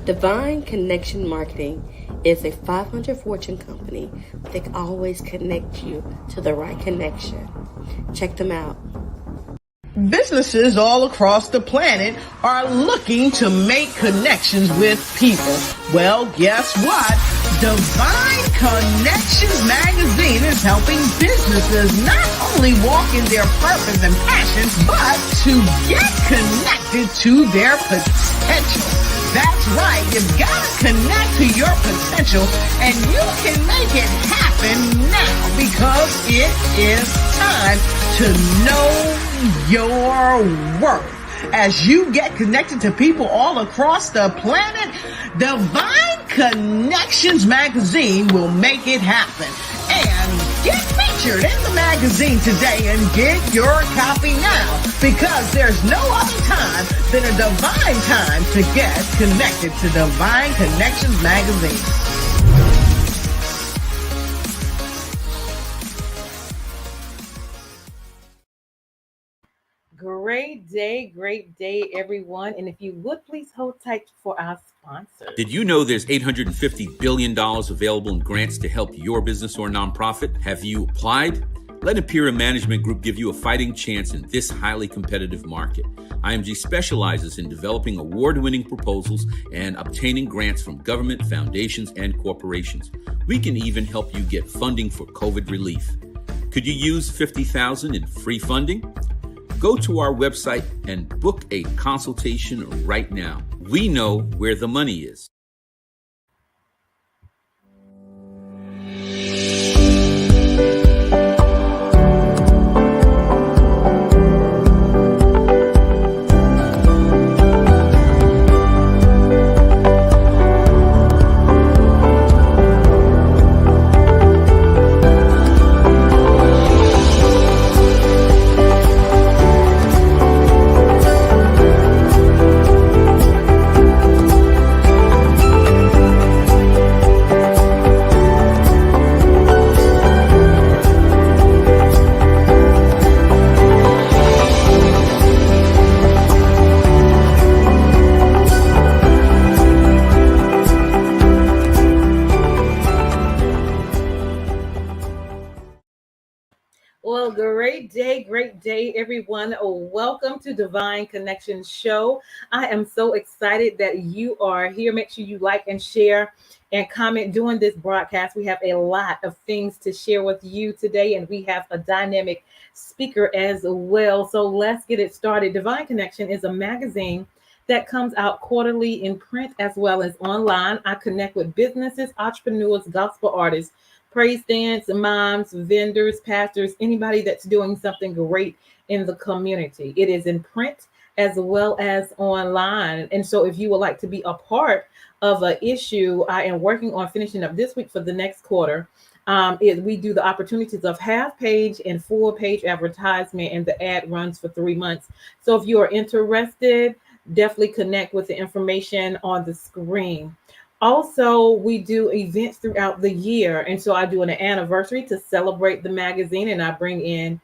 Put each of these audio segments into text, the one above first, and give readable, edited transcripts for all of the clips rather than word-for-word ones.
Divine Connection Marketing is a 500 Fortune company that can always connect you to the right connection. Check them out. Businesses all across the planet are looking to make connections with people. Well, guess what? Divine Connections magazine is helping businesses not only walk in their purpose and passions, but to get connected to their potential. That's right. You've got to connect to your potential, and you can make it happen now because it is time to know your worth. As you get connected to people all across the planet, Divine Connections magazine will make it happen. And get featured in the magazine today and get your copy now, because there's no other time than a divine time to get connected to Divine Connections magazine. Great day, everyone. And if you would please hold tight for our sponsors. Did you know there's $850 billion available in grants to help your business or nonprofit? Have you applied? Let Imperial Management Group give you a fighting chance in this highly competitive market. IMG specializes in developing award-winning proposals and obtaining grants from government, foundations, and corporations. We can even help you get funding for COVID relief. Could you use $50,000 in free funding? Go to our website and book a consultation right now. We know where the money is. Well, great day, everyone. Welcome to Divine Connections Show. I am so excited that you are here. Make sure you like and share and comment during this broadcast. We have a lot of things to share with you today, and we have a dynamic speaker as well. So let's get it started. Divine Connection is a magazine that comes out quarterly in print as well as online. I connect with businesses, entrepreneurs, gospel artists, praise dance, moms, vendors, pastors, anybody that's doing something great in the community. It is in print as well as online. And so if you would like to be a part of an issue, I am working on finishing up this week for the next quarter. We do the opportunities of half page and full page advertisement, and the ad runs for 3 months. So if you are interested, definitely connect with the information on the screen. Also, we do events throughout the year. And so I do an anniversary to celebrate the magazine, and I bring in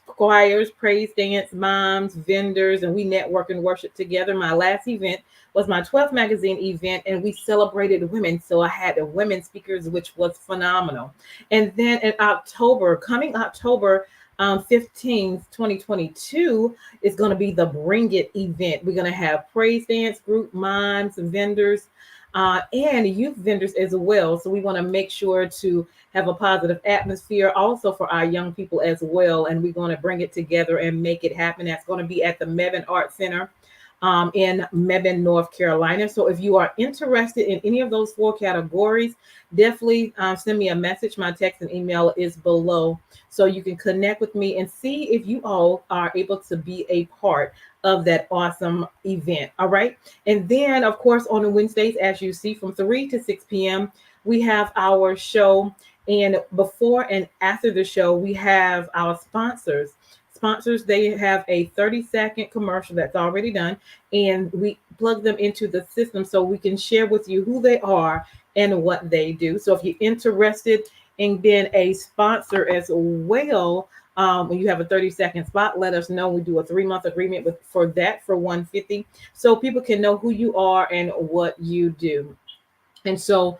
choirs, praise dance, moms, vendors, and we network and worship together. My last event was my 12th magazine event, and we celebrated women. So I had the women speakers, which was phenomenal. And then in October, coming October 15th, 2022, is going to be the Bring It event. We're going to have praise dance group, moms, vendors, and youth vendors as well. So we want to make sure to have a positive atmosphere also for our young people as well. And we're going to bring it together and make it happen. That's going to be at the Mebane Art Center in Mebane, North Carolina. So if you are interested in any of those 4 categories, definitely send me a message. My text and email is below, so you can connect with me and see if you all are able to be a part of that awesome event. All right. And then, of course, on the Wednesdays, as you see, from 3 to 6 p.m., we have our show. And before and after the show, we have our sponsors sponsors, they have a 30-second commercial that's already done, and we plug them into the system so we can share with you who they are and what they do. So if you're interested in being a sponsor as well, when you have a 30-second spot, let us know. We do a 3-month agreement for that for $150, so people can know who you are and what you do. And so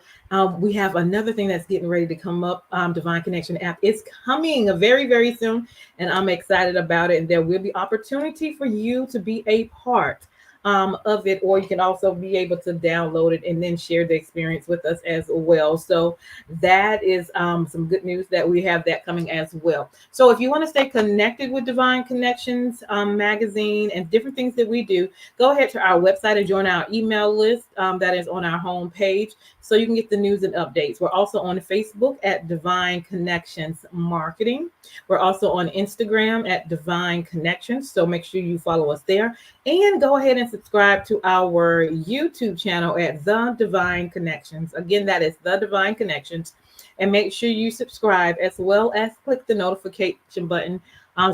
we have another thing that's getting ready to come up. Divine Connection app is coming very, very soon, and I'm excited about it. And there will be opportunity for you to be a part of it, or you can also be able to download it and then share the experience with us as well. So that is some good news that we have that coming as well. So if you want to stay connected with Divine Connections magazine and different things that we do, go ahead to our website and join our email list that is on our home page, so you can get the news and updates. We're also on Facebook at Divine Connections Marketing. We're also on Instagram at Divine Connections, so make sure you follow us there. And go ahead and subscribe to our YouTube channel at The Divine Connections. Again, that is The Divine Connections. And make sure you subscribe, as well as click the notification button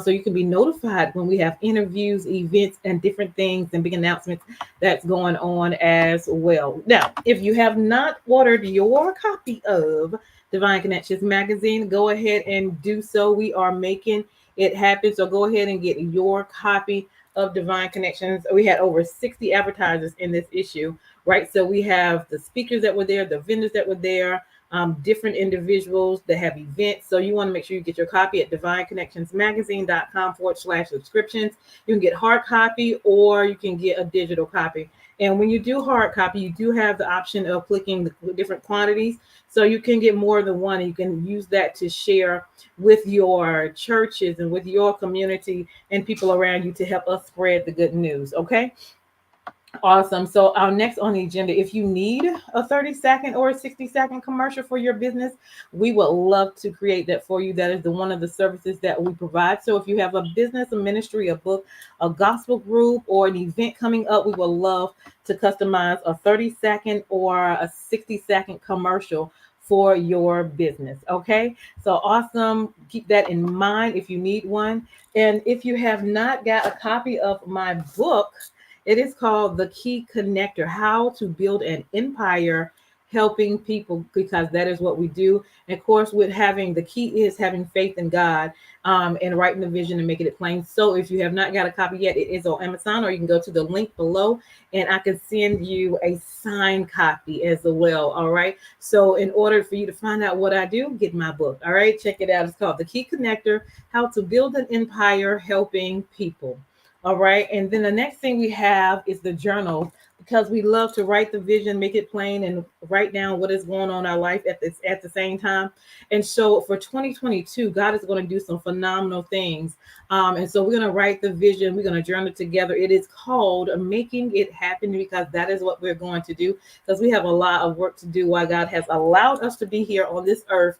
so you can be notified when we have interviews, events, and different things and big announcements that's going on as well. Now, if you have not ordered your copy of Divine Connections magazine, go ahead and do so. We are making it happen. So go ahead and get your copy of Divine Connections. We had over 60 advertisers in this issue, right? So we have the speakers that were there, the vendors that were there, different individuals that have events. So you want to make sure you get your copy at divineconnectionsmagazine.com/subscriptions. You can get hard copy or you can get a digital copy. And when you do hard copy, you do have the option of clicking the different quantities. So you can get more than one, and you can use that to share with your churches and with your community and people around you to help us spread the good news. Okay. Awesome. So our next on the agenda, if you need a 30-second or a 60-second commercial for your business, we would love to create that for you. That is one of the services that we provide. So if you have a business, a ministry, a book, a gospel group, or an event coming up, we would love to customize a 30-second or a 60-second commercial for your business. Okay. So awesome. Keep that in mind if you need one. And if you have not got a copy of my book, it is called The Key Connector: How to Build an Empire Helping People, because that is what we do. And of course, with having the key is having faith in God and writing the vision and making it plain. So if you have not got a copy yet, it is on Amazon, or you can go to the link below and I can send you a signed copy as well. All right. So in order for you to find out what I do, get my book. All right. Check it out. It's called The Key Connector: How to Build an Empire Helping People. All right. And then the next thing we have is the journal, because we love to write the vision, make it plain, and write down what is going on in our life at the same time. And so for 2022, God is going to do some phenomenal things. And so we're going to write the vision. We're going to journal together. It is called Making It Happen, because that is what we're going to do, because we have a lot of work to do while God has allowed us to be here on this earth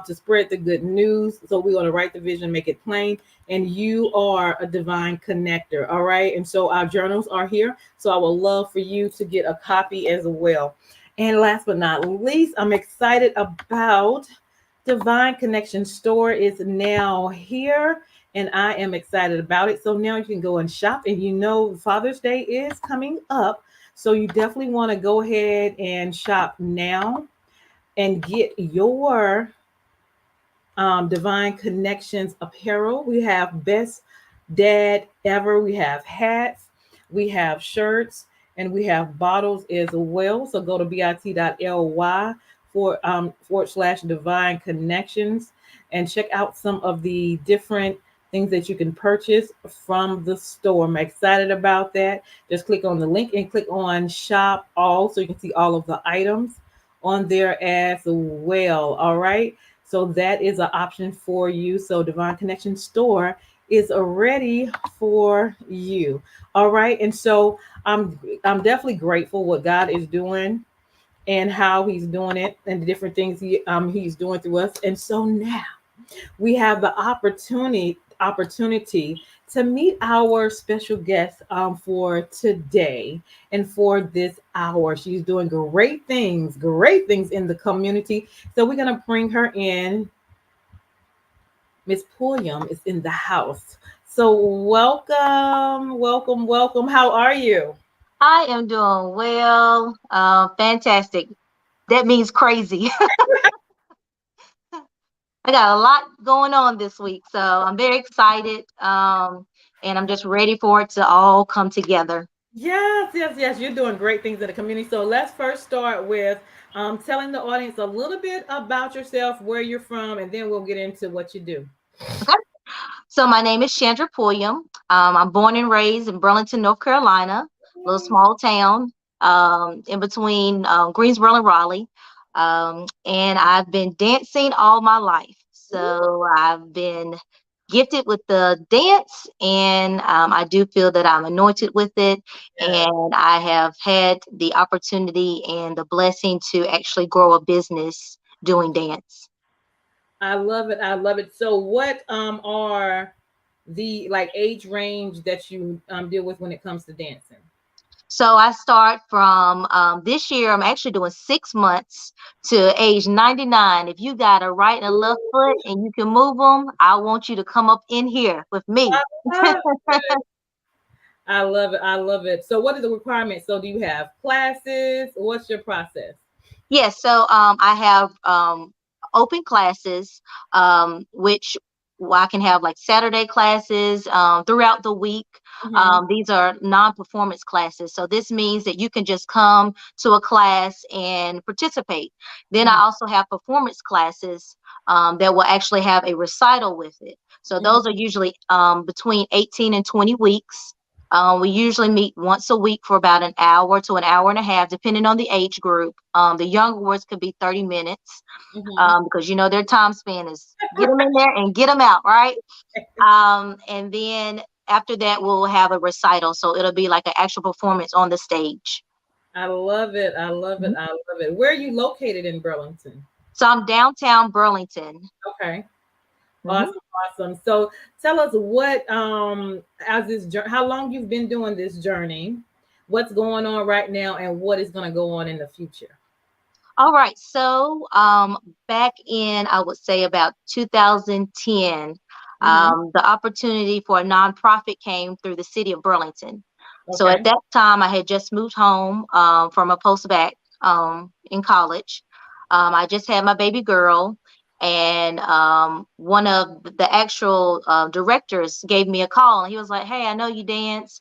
to spread the good news. So we're going to write the vision, make it plain, and you are a divine connector. All right. And so our journals are here. So I would love for you to get a copy as well. And last but not least, I'm excited about Divine Connection Store is now here, and I am excited about it. So now you can go and shop, and you know Father's Day is coming up. So you definitely want to go ahead and shop now and get your Divine Connections apparel. We have Best Dad Ever. We have hats, we have shirts, and we have bottles as well. So go to bit.ly /Divine Connections and check out some of the different things that you can purchase from the store. I'm excited about that. Just click on the link and click on shop all, so you can see all of the items on there as well. All right. So that is an option for you. So Divine Connection Store is ready for you. All right. And so I'm definitely grateful what God is doing and how he's doing it and the different things he's doing through us. And so now we have the opportunity to meet our special guest for today and for this hour. She's doing great things in the community. So we're going to bring her in. Miss Pulliam is in the house. So welcome, welcome, welcome. How are you? I am doing well. Fantastic. That means crazy. I got a lot going on this week, so I'm very excited. And I'm just ready for it to all come together. Yes, yes, yes. You're doing great things in the community. So let's first start with telling the audience a little bit about yourself, where you're from, and then we'll get into what you do. Okay. So my name is Chandra Pulliam. I'm born and raised in Burlington, North Carolina, a little small town in between Greensboro and Raleigh. And I've been dancing all my life. So I've been gifted with the dance, and I do feel that I'm anointed with it. Yes, And I have had the opportunity and the blessing to actually grow a business doing dance. I love it. I love it. So, what are the like age range that you deal with when it comes to dancing? So I start from this year. I'm actually doing 6 months to age 99. If you got a right and a left foot and you can move them, I want you to come up in here with me. Ah, I love it. I love it. So, what are the requirements? So, do you have classes? What's your process? Yes, so I have open classes, which I can have like Saturday classes throughout the week. Hmm. These are non-performance classes, so this means that you can just come to a class and participate. Then I Hmm. also have performance classes that will actually have a recital with it. So Hmm. those are usually between 18 and 20 weeks. We usually meet once a week for about an hour to an hour and a half, depending on the age group. The younger ones could be 30 minutes Hmm. because you know their time span is get them in there and get them out, right? And then after that, we'll have a recital. So it'll be like an actual performance on the stage. I love it. I love it. Mhm. I love it. Where are you located in Burlington? So I'm downtown Burlington. Okay. Mhm. Awesome. Awesome. So tell us what as this how long you've been doing this journey, what's going on right now, and what is going to go on in the future. All right. So back in, I would say about 2010, Hmm. the opportunity for a nonprofit came through the city of Burlington. So at Okay. that time, I had just moved home from a post-bac in college. I just had my baby girl, and one of the actual directors gave me a call, and he was like, "Hey, I know you dance.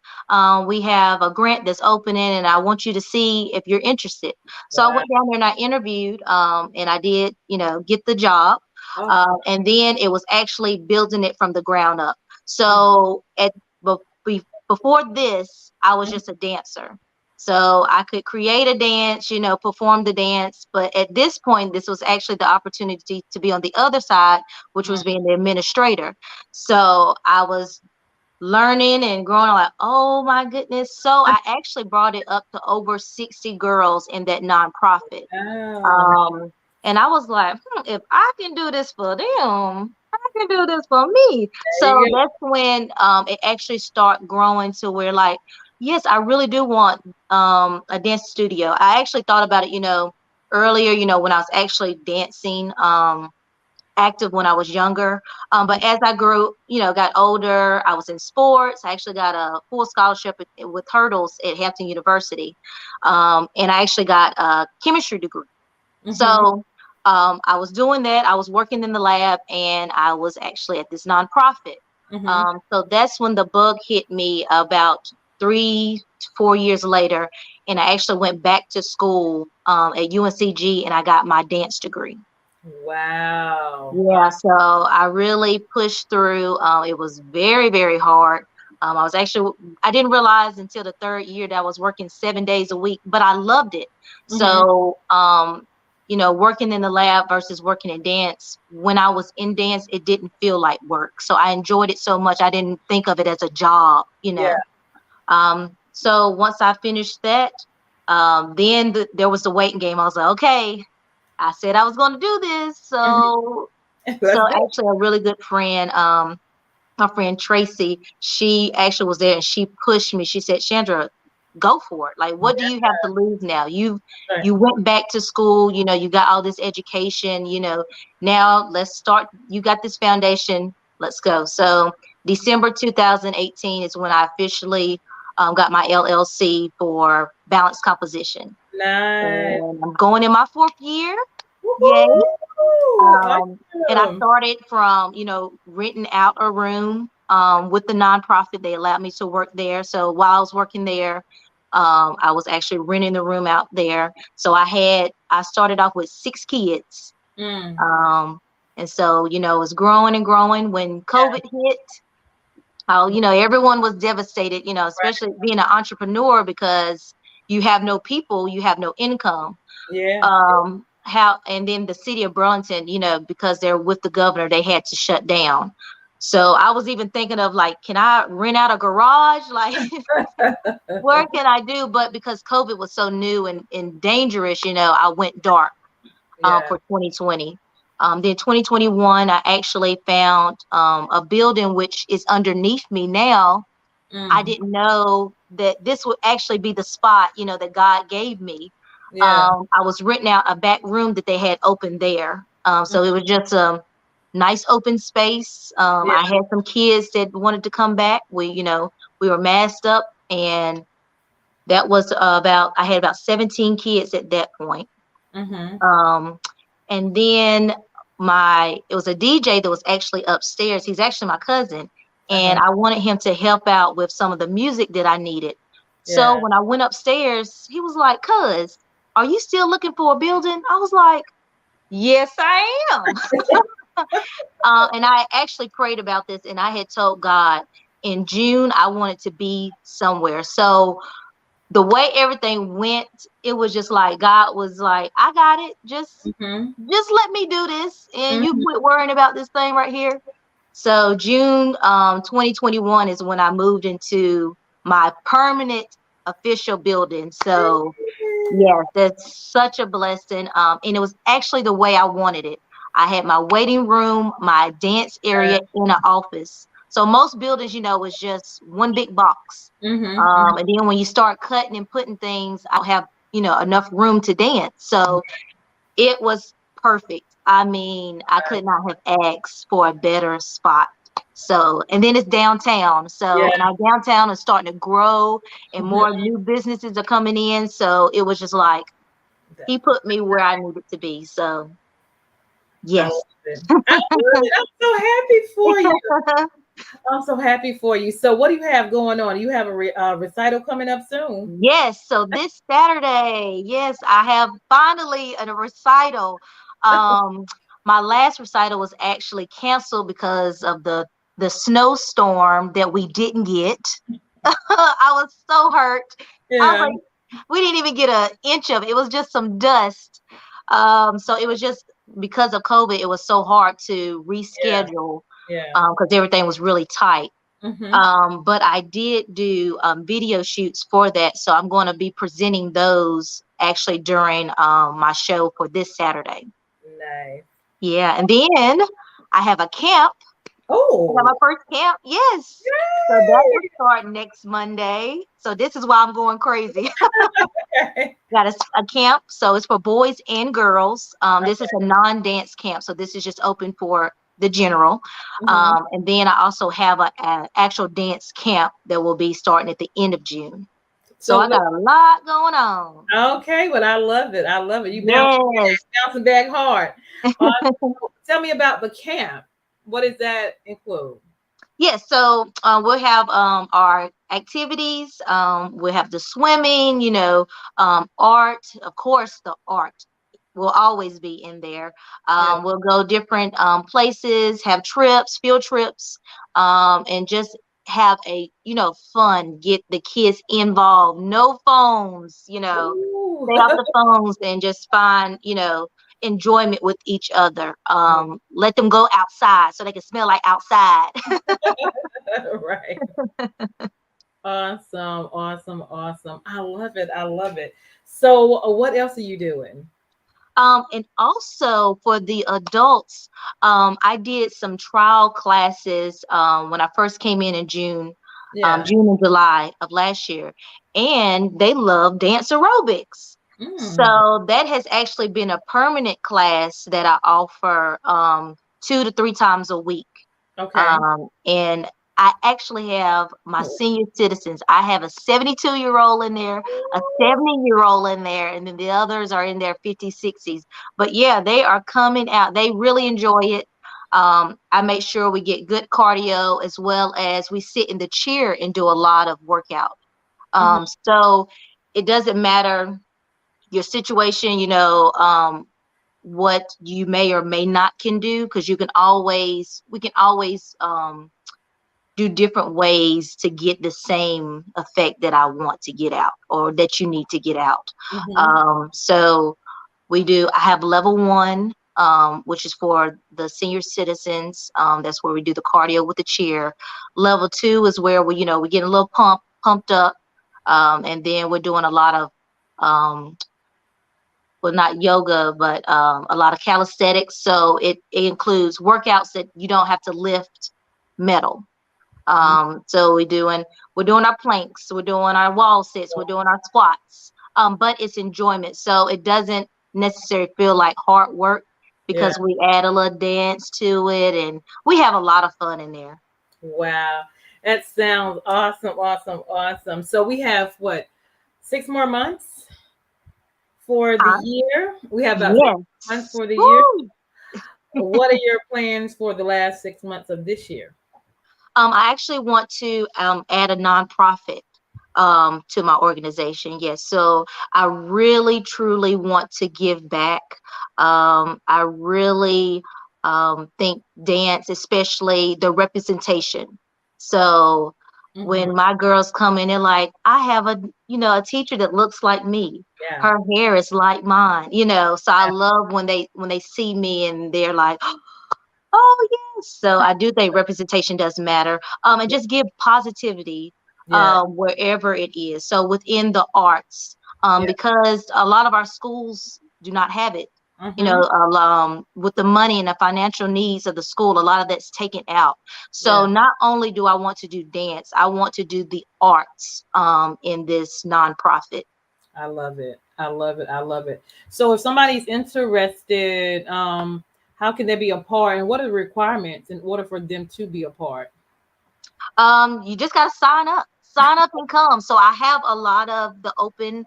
We have a grant that's opening, and I want you to see if you're interested." So I Wow. went down there and I interviewed, and I did, get the job. Awesome. And then it was actually building it from the ground up. So before this, I was just a dancer. So I could create a dance, perform the dance. But at this point, this was actually the opportunity to be on the other side, which was being the administrator. So I was learning and growing. I'm like, oh my goodness. So I actually brought it up to over 60 girls in that nonprofit. Wow. Um, and I was like, if I can do this for them, I can do this for me. There So you go. that's when it actually start growing to where like, yes, I really do want a dance studio. I actually thought about it, earlier, when I was actually dancing. Active when I was younger. But as I grew, got older, I was in sports. I actually got a full scholarship with hurdles at Hampton University. And I actually got a chemistry degree. Hmm. So I was doing that. I was working in the lab and I was actually at this nonprofit. Hmm. So that's when the bug hit me about 3 to 4 years later. And I actually went back to school at UNCG and I got my dance degree. Wow. Yeah, so I really pushed through. It was very, very hard. I didn't realize until the third year that I was working 7 days a week, but I loved it. Hmm. So, working in the lab versus working in dance, when I was in dance, it didn't feel like work. So I enjoyed it so much. I didn't think of it as a job. Yeah. So once I finished that, then there was the waiting game. I was like, okay, I said I was going to do this. Hmm. So Let's go. actually a really good friend, my friend Tracy, she actually was there and she pushed me. She said, Chandra, go for it. Like, what do you have to lose now? Right. You went back to school, you got all this education, now let's start. You got this foundation. Let's go. So December 2018 is when I officially got my LLC for balanced composition. Nice. And I'm going in my 4th year. Yay. Woo-hoo! And I Awesome. started from, renting out a room with the nonprofit. They allowed me to work there. So while I was working there, I was actually renting the room out there. So I started off with 6 kids. Mm. And so, it was growing and growing. When COVID hit, everyone was devastated, especially being an entrepreneur, because you have no people, you have no income. Yeah. And then the city of Burlington, because they're with the governor, they had to shut down. So I was even thinking of, like, can I rent out a garage? Like, what can I do? But because COVID was so new and dangerous, I went dark for 2020. Then 2021, I actually found a building which is underneath me now. I didn't know that this would actually be the spot, that God gave me. Yeah. I was renting out a back room that they had open there. So it was just a nice open space. I had some kids that wanted to come back. We were masked up, and that was I had about 17 kids at that point. And then it was a DJ that was actually upstairs. He's actually my cousin. And I wanted him to help out with some of the music that I needed. So when I went upstairs, he was like, "Cuz, are you still looking for a building?" I was like, "Yes, I am." And I actually prayed about this, and I had told God in June I wanted to be somewhere. So the way everything went, it was just like God was like, "I got it. Just let me do this, and you quit worrying about this thing right here." So June 2021 is when I moved into my permanent official building. So yeah, that's such a blessing. And it was actually the way I wanted it. I had my waiting room, my dance area, and an office. So most buildings, was just one big box. And then when you start cutting and putting things, I don't have, enough room to dance. So it was perfect. I mean, I could not have asked for a better spot. So, and then it's downtown. So, and our downtown is starting to grow, and more new businesses are coming in. So it was just like, he put me where I needed to be. So, yes. I'm so happy for you. I'm so happy for you. So what do you have going on? You have a recital coming up soon. Yes. So this Saturday, yes, I have finally a recital. My last recital was actually canceled because of the snowstorm that we didn't get. I was so hurt. I was like, we didn't even get an inch of it. It was just some dust. So it was just because of COVID, it was so hard to reschedule. Because everything was really tight. But I did do video shoots for that. So I'm going to be presenting those actually during my show for this Saturday. Nice. Yeah. And then I have a camp. Oh. I have my first camp. Yes. Yay! So that will start next Monday. So this is why I'm going crazy. Got a camp. So it's for boys and girls. This is a non-dance camp. So this is just open for the general. And then I also have an actual dance camp that will be starting at the end of June. So I got a lot going on. Okay, well, I love it. I love it. You bouncing back hard. Tell me about the camp. What does that include? Yes, so we'll have our activities. We'll have the swimming, art. Of course, the art will always be in there. We'll go different places, have trips, field trips, and just have a fun, get the kids involved. No phones, stay off the phones and just find enjoyment with each other. Let them go outside so they can smell like outside. Right. Awesome. I love it. So what else are you doing? And also for the adults, I did some trial classes when I first came in June, June and July of last year, and they love dance aerobics. So that has actually been a permanent class that I offer 2 to 3 times a week. Okay. And I actually have my senior citizens. I have a 72-year-old in there, a 70-year-old in there, and then the others are in their 50s, 60s. But yeah, they are coming out. They really enjoy it. I make sure we get good cardio, as well as we sit in the chair and do a lot of workout. So it doesn't matter your situation, what you may or may not can do, because we can always do different ways to get the same effect that I want to get out, or that you need to get out. So I have level 1, which is for the senior citizens. That's where we do the cardio with the chair. Level 2 is where we get a little pumped up. And then we're doing a lot of, well, not yoga, but a lot of calisthenics. So it includes workouts that you don't have to lift metal. So we're doing our planks, we're doing our wall sits, we're doing our squats. But it's enjoyment, so it doesn't necessarily feel like hard work, because we add a little dance to it, and we have a lot of fun in there. Wow, that sounds awesome. So we have 6 more months for the year. We have about 6 months for the year. What are your plans for the last 6 months of this year? I actually want to add a nonprofit to my organization. Yes. So I really, truly want to give back. I really think dance, especially the representation. So when my girls come in, they're like, I have a teacher that looks like me. Yeah. Her hair is like mine, so I love when they see me and they're like, oh yes. So I do think representation does matter. And just give positivity wherever it is. So within the arts, because a lot of our schools do not have it. With the money and the financial needs of the school, a lot of that's taken out. So not only do I want to do dance, I want to do the arts in this nonprofit. I love it. So if somebody's interested, how can they be a part, and what are the requirements in order for them to be a part? You just got to sign up and come. So I have a lot of the open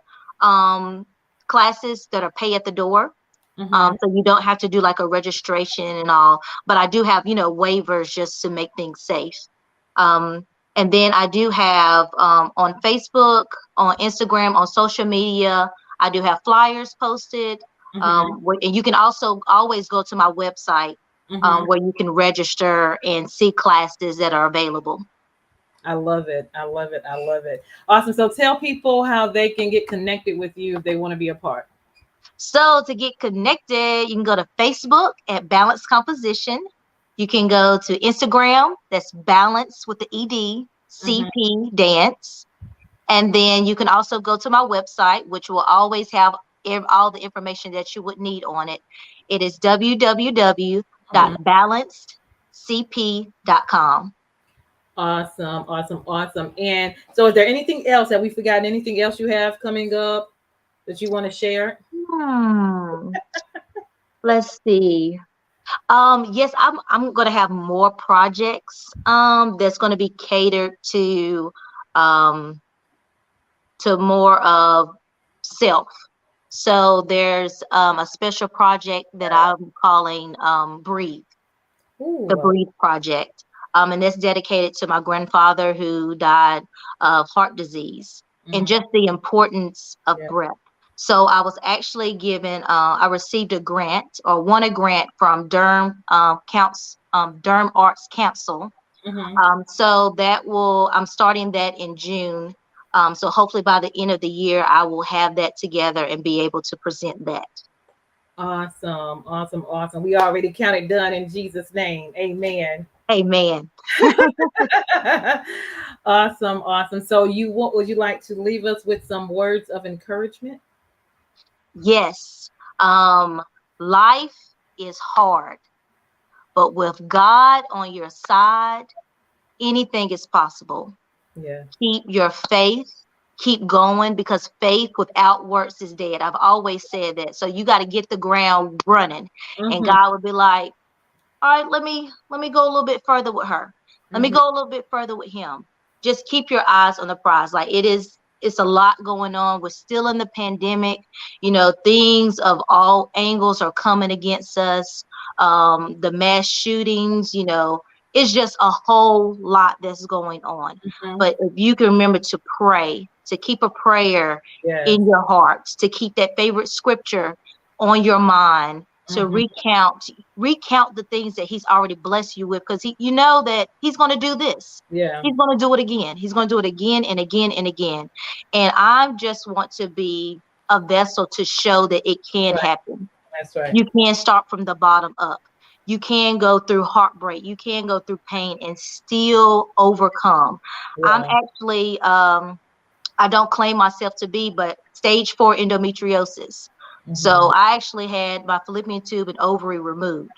classes that are pay at the door. So you don't have to do like a registration and all, but I do have, waivers just to make things safe. And then I do have on Facebook, on Instagram, on social media, I do have flyers posted. And you can also always go to my website where you can register and see classes that are available. I love it. Awesome. So tell people how they can get connected with you if they want to be a part. So to get connected, you can go to Facebook at Balance Composition. You can go to Instagram, that's Balance with the ED, CP Dance. And then you can also go to my website, which will always have all the information that you would need on it. It is www.balancedcp.com. Awesome. And so is there anything else? Have we forgotten anything else you have coming up that you want to share? Let's see. Yes, I'm going to have more projects that's going to be catered to more of self. So there's a special project that I'm calling Breathe. Ooh. The Breathe Project. And that's dedicated to my grandfather who died of heart disease, and just the importance of breath. So I was actually given, I received won a grant from Durham Arts Council. So I'm starting that in June. So hopefully by the end of the year, I will have that together and be able to present that. Awesome. We already count it done in Jesus' name. Amen. Amen. Awesome. So would you like to leave us with some words of encouragement? Yes. Life is hard, but with God on your side, anything is possible. Yeah. Keep your faith. Keep going, because faith without works is dead. I've always said that. So you got to get the ground running, and God would be like, all right, let me go a little bit further with her. Let me go a little bit further with him. Just keep your eyes on the prize. Like it's a lot going on. We're still in the pandemic. Things of all angles are coming against us. The mass shootings, it's just a whole lot that's going on. But if you can remember to pray, to keep a prayer in your hearts, to keep that favorite scripture on your mind, to recount the things that he's already blessed you with, because you know that he's going to do this. Yeah. He's going to do it again. He's going to do it again and again and again. And I just want to be a vessel to show that it can happen. That's right. You can start from the bottom up. You can go through heartbreak. You can go through pain and still overcome. Yeah. I'm actually, I don't claim myself to be, but stage 4 endometriosis. So I actually had my fallopian tube and ovary removed.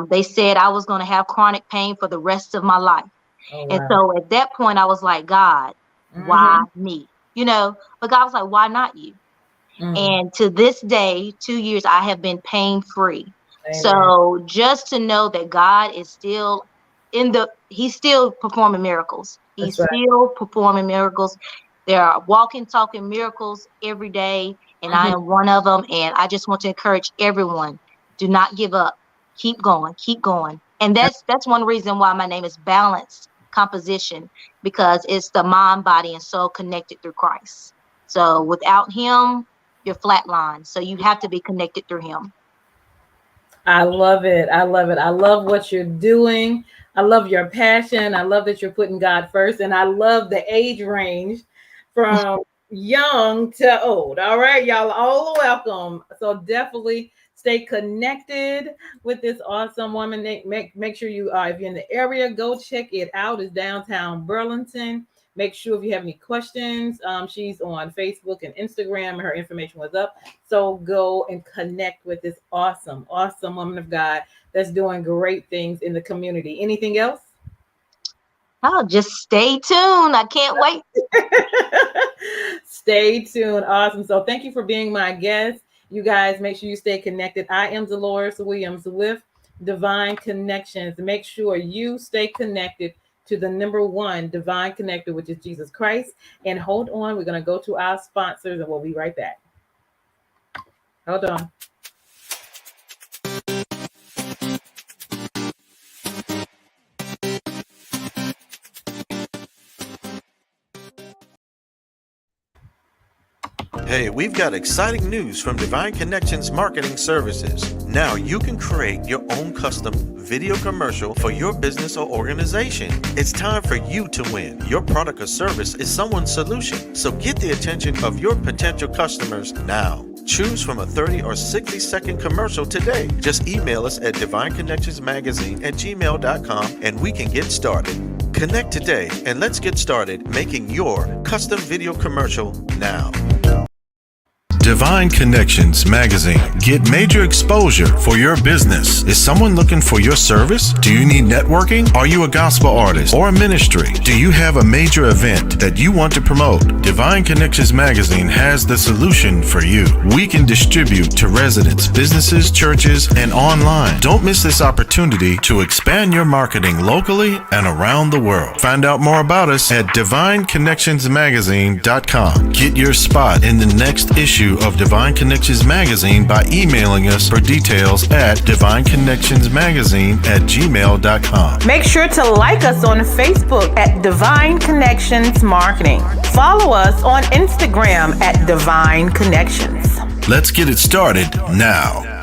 They said I was going to have chronic pain for the rest of my life. Oh, wow. And so at that point I was like, God, why me? But God was like, why not you? And to this day, 2 years, I have been pain free. So just to know that God is still he's still performing miracles. He's still performing miracles. There are walking, talking miracles every day. And I am one of them. And I just want to encourage everyone, do not give up. Keep going, keep going. And that's one reason why my name is Balanced Composition, because it's the mind, body, and soul connected through Christ. So without him, you're flatlined. So you have to be connected through him. I love it. I love it. I love what you're doing. I love your passion. I love that you're putting God first. And I love the age range from young to old. All right, y'all, all welcome. So definitely stay connected with this awesome woman. Make sure you if you're in the area, go check it out. It's downtown Burlington. Make sure if you have any questions, she's on Facebook and Instagram. Her information was up. So go and connect with this awesome woman of God that's doing great things in the community. Anything else? Oh, just stay tuned. I can't wait. Stay tuned. Awesome. So thank you for being my guest. You guys, make sure you stay connected. I am Deloris Williams with Divine Connections. Make sure you stay connected to the number one divine connector, which is Jesus Christ. And hold on, we're going to go to our sponsors and we'll be right back. Hold on. Hey, we've got exciting news from Divine Connections Marketing Services. Now you can create your own custom video commercial for your business or organization. It's time for you to win. Your product or service is someone's solution. So get the attention of your potential customers now. Choose from a 30 or 60-second commercial today. Just email us at divineconnectionsmagazine@gmail.com and we can get started. Connect today and let's get started making your custom video commercial now. Divine Connections Magazine. Get major exposure for your business. Is someone looking for your service? Do you need networking? Are you a gospel artist or a ministry? Do you have a major event that you want to promote? Divine Connections Magazine has the solution for you. We can distribute to residents, businesses, churches, and online. Don't miss this opportunity to expand your marketing locally and around the world. Find out more about us at divineconnectionsmagazine.com. Get your spot in the next issue of Divine Connections Magazine by emailing us for details at divineconnectionsmagazine@gmail.com. Make sure to like us on Facebook at Divine Connections Marketing. Follow us on Instagram at Divine Connections. Let's get it started now.